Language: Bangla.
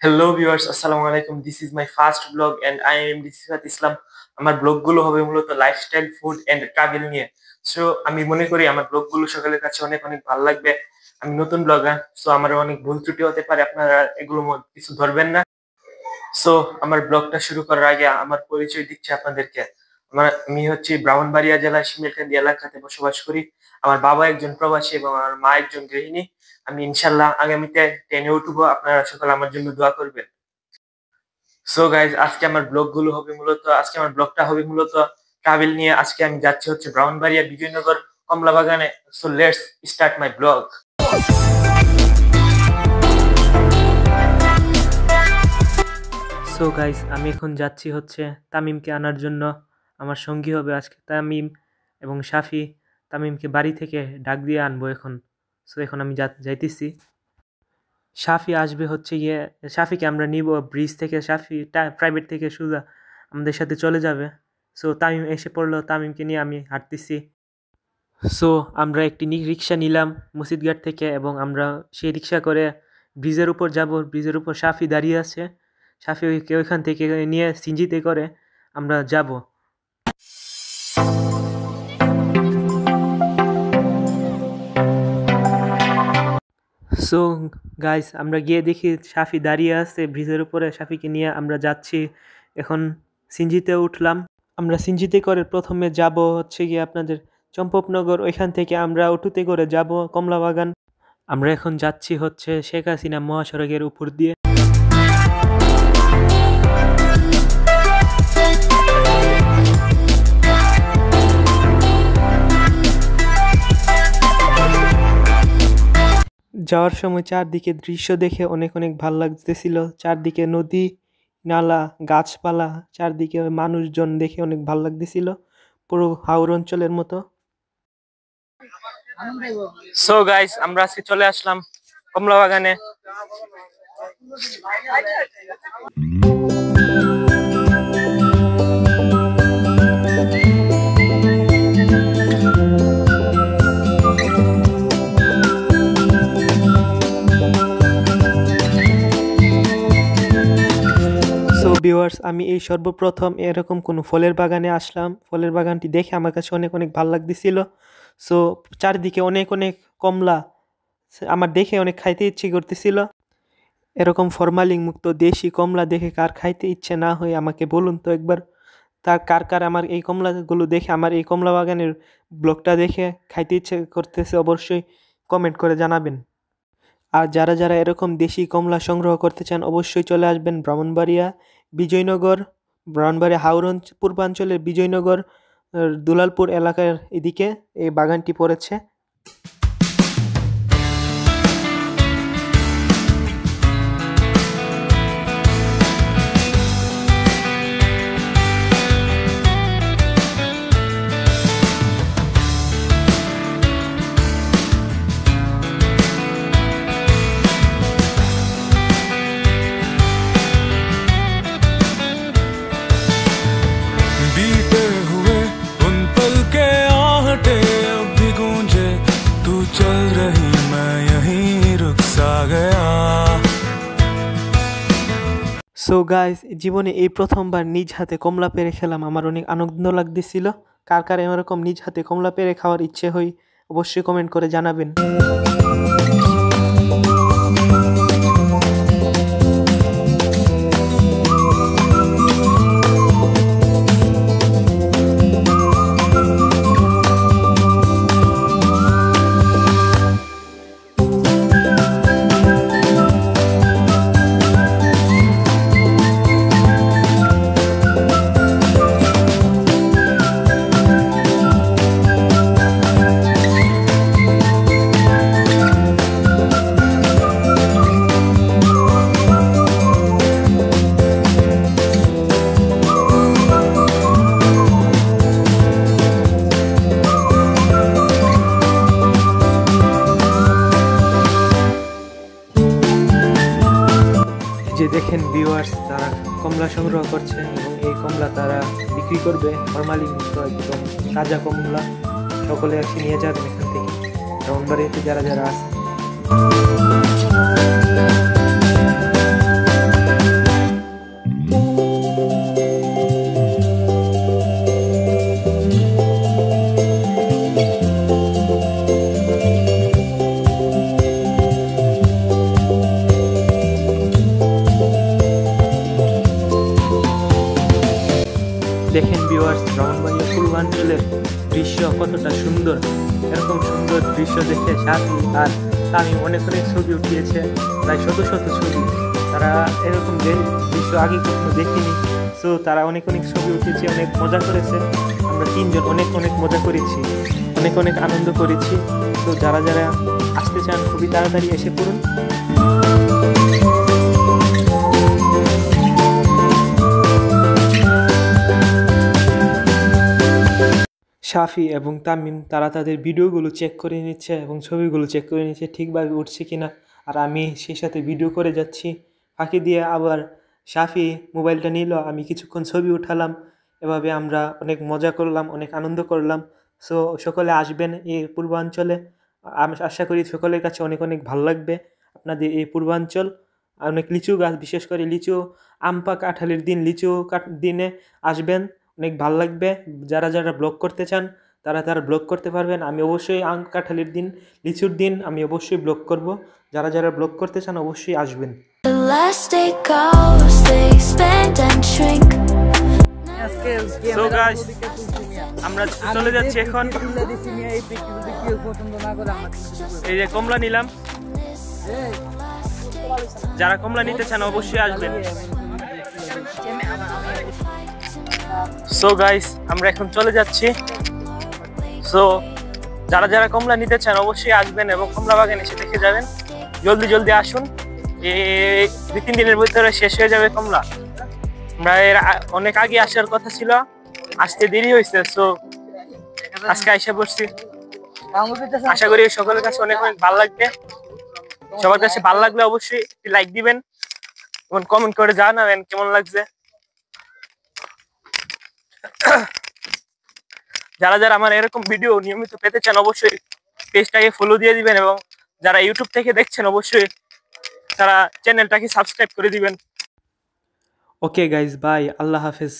হ্যালো ভিউয়ার্স, আসসালামু আলাইকুম। This is my first blog and I am Risifat Islam. আমার ব্লগগুলো হবে মূলত লাইফস্টাইল, ফুড এন্ড ট্রাভেল নিয়ে। সো আমি মনে করি আমার ব্লগগুলো সকলের কাছে অনেক অনেক ভালো লাগবে। আমি নতুন ব্লগার, সো আমার অনেক ভুল ত্রুটি হতে পারে, আপনারা এগুলো কিছু ধরবেন না। সো আমার ব্লগটা শুরু করার আগে আমার পরিচয় দিচ্ছি আপনাদেরকে। আমি হচ্ছি ব্রাহ্মণবাড়িয়া জেলার শিমুলকান্দি এলাকাতে বসবাস করি। আমার বাবা একজন প্রবাসী এবং আমার মা একজন গৃহিণী। আমি ইনশাল্লাহ আগামীতে 10-এ উঠবো, আপনারা সকলে আমার জন্য দোয়া করবেন। সো গাইজ, আজকে আমার ব্লগটা হবে মূলত ট্রাভেল নিয়ে। আজকে আমি যাচ্ছি হচ্ছে ব্রাহ্মণবাড়িয়া বিজয়নগর কমলা বাগানে। So let's start my blog. So guys, আমি এখন যাচ্ছি হচ্ছে তামিমকে আনার জন্য। আমার সঙ্গী হবে আজকে তামিম এবং শাফি। তামিমকে বাড়ি থেকে ডাক দিয়ে আনবো এখন। সো এখন আমি যাইতেছি। শাফি আসবে হচ্ছে গিয়ে, শাফিকে আমরা নিব ব্রিজ থেকে। শাফি প্রাইভেট থেকে সোজা আমাদের সাথে চলে যাবে। সো তামিম এসে পড়লো, তামিমকে নিয়ে আমি হাঁটতেছি। সো আমরা একটি রিক্সা নিলাম মসজিদঘাট থেকে এবং আমরা সেই রিক্সা করে ব্রিজের উপর যাব। ব্রিজের উপর শাফি দাঁড়িয়ে আছে। শাফি ওইখান থেকে নিয়ে সিনজিতে করে আমরা যাব। সো গাইস, আমরা গিয়ে দেখি শাফি দাঁড়িয়ে আছে ব্রিজের উপরে। শাফিকে নিয়ে আমরা যাচ্ছি এখন। সিনজিতে উঠলাম। আমরা সিনজিতে করে প্রথমে যাব হচ্ছে গিয়ে আপনাদের চম্পকনগর। ওইখান থেকে আমরা অটোতে করে যাব কমলাবাগান। আমরা এখন যাচ্ছি হচ্ছে শেখ হাসিনা মহাসড়কের উপর দিয়ে। যাওয়ার সময় চারদিকে দৃশ্য দেখে অনেক অনেক ভালো লাগতেছিল। চারদিকে নদী, নালা, গাছপালা, চারদিকে মানুষজন দেখে অনেক ভালো লাগতেছিল, পুরো হাওর অঞ্চলের মতো। সো গাইস, আমরা আজকে চলে আসলাম কমলা বাগানে। ভিউয়ার্স, আমি এই সর্বপ্রথম এরকম কোনো ফলের বাগানে আসলাম। ফলের বাগানটি দেখে আমার কাছে অনেক অনেক ভালো লাগতেছিল। সো চারিদিকে অনেক অনেক কমলা, আমার দেখে অনেক খাইতে ইচ্ছে করতেছিল। এরকম ফরমালিন মুক্ত দেশি কমলা দেখে কার খাইতে ইচ্ছে না হয় আমাকে বলুন তো একবার। কার কার আমার এই কমলাগুলো দেখে, আমার এই কমলা বাগানের ব্লগটা দেখে খাইতে ইচ্ছে করতেছে, অবশ্যই কমেন্ট করে জানাবেন। আর যারা যারা এরকম দেশি কমলা সংগ্রহ করতে চান অবশ্যই চলে আসবেন ব্রাহ্মণবাড়িয়া বিজয়নগর। ব্রাহ্মণবাড়িয়া হাওর পূর্বাঞ্চলের বিজয়নগর দুলালপুর এলাকার এদিকে এই বাগানটি পড়েছে। সো গাইস, জীবনে এই প্রথমবার নিজ হাতে কমলা পেড়ে খেলাম। আমার অনেক আনন্দ লাগতেছিল। কার কার এরকম নিজ হাতে কমলা পেড়ে খাওয়ার ইচ্ছে হয় অবশ্যই কমেন্ট করে জানাবেন। যে দেখেন ভিউয়ার্স, তারা কমলা সংগ্রহ করছে এবং এই কমলা তারা বিক্রি করবে। ফরমালিন মুক্ত একদম তাজা কমলা। সকলে একটি নিয়ে যাবেন এখান থেকে, ব্রাহ্মণবাড়িয়াতে যারা যারা আছে। দেখেন ভিউয়ার্স, ব্রাহ্মণবাড়িয়া পূর্বাঞ্চলের দৃশ্য কতটা সুন্দর। এরকম সুন্দর দৃশ্য দেখে সাথী আর তামিম অনেক অনেক ছবি উঠিয়েছে, প্রায় শত শত ছবি। তারা এরকম দৃশ্য আগে কখনো দেখিনি। সো তারা অনেক অনেক ছবি উঠিয়েছে, অনেক মজা করেছে। আমরা তিনজন অনেক অনেক মজা করেছি, অনেক অনেক আনন্দ করেছি। তো যারা যারা আসতে চান খুবই তাড়াতাড়ি এসে পড়ুন। শাফি এবং তামিম তারা তাদের ভিডিওগুলো চেক করে নিচ্ছে এবং ছবিগুলো চেক করে নিচ্ছে ঠিকভাবে উঠছে কিনা। আর আমি সেই সাথে ভিডিও করে যাচ্ছি, ফাঁকি দিয়ে আবার শাফি মোবাইলটা নিল, আমি কিছুক্ষণ ছবি উঠালাম। এভাবে আমরা অনেক মজা করলাম, অনেক আনন্দ করলাম। সো সকলে আসবেন এই পূর্বাঞ্চলে। আমি আশা করি সকলের কাছে অনেক অনেক ভালো লাগবে আপনাদের এই পূর্বাঞ্চল। অনেক লিচু গাছ, বিশেষ করে লিচু, আম পাকা কাঁঠালের দিন, লিচু দিনে আসবেন, অনেক ভালো লাগবে। যারা যারা ব্লগ করতে চান তারা তারা ব্লগ করতে পারবেন। আমি অবশ্যই আম কাঁঠালের দিন, লিচুর দিন আমি অবশ্যই ব্লগ করব। যারা যারা ব্লগ করতে চান অবশ্যই আসবেন। So guys, আমরা চলে যাচ্ছি এখন। এই যে কমলা নিলাম, যারা কমলা নিতে চান অবশ্যই আসবেন। সো গাইস, আমরা এখন চলে যাচ্ছি। সো যারা যারা কমলা নিতে চান অবশ্যই আসবেন এবং কমলা বাগান এসে দেখে যাবেন। জলদি জলদি আসুন, এই 2-3 দিনের ভিতরে শেষ হয়ে যাবে কমলা। আমরা এর অনেক আগে আসার কথা ছিল, আসতে দেরি হয়েছে। সো আজকে এসে পড়ছি। আশা করি সকলের কাছে অনেক অনেক ভালো লাগবে। সবার কাছে ভালো লাগলে অবশ্যই একটি লাইক দিবেন এবং কমেন্ট করে জানাবেন কেমন লাগছে। যারা যারা আমার এরকম ভিডিও নিয়মিত পেতে চান অবশ্যই পেজটাকে ফলো দিয়ে দিবেন এবং যারা ইউটিউব থেকে দেখছেন অবশ্যই তারা চ্যানেলটাকে সাবস্ক্রাইব করে দিবেন। ওকে গাইজ, বাই, আল্লাহ হাফেজ।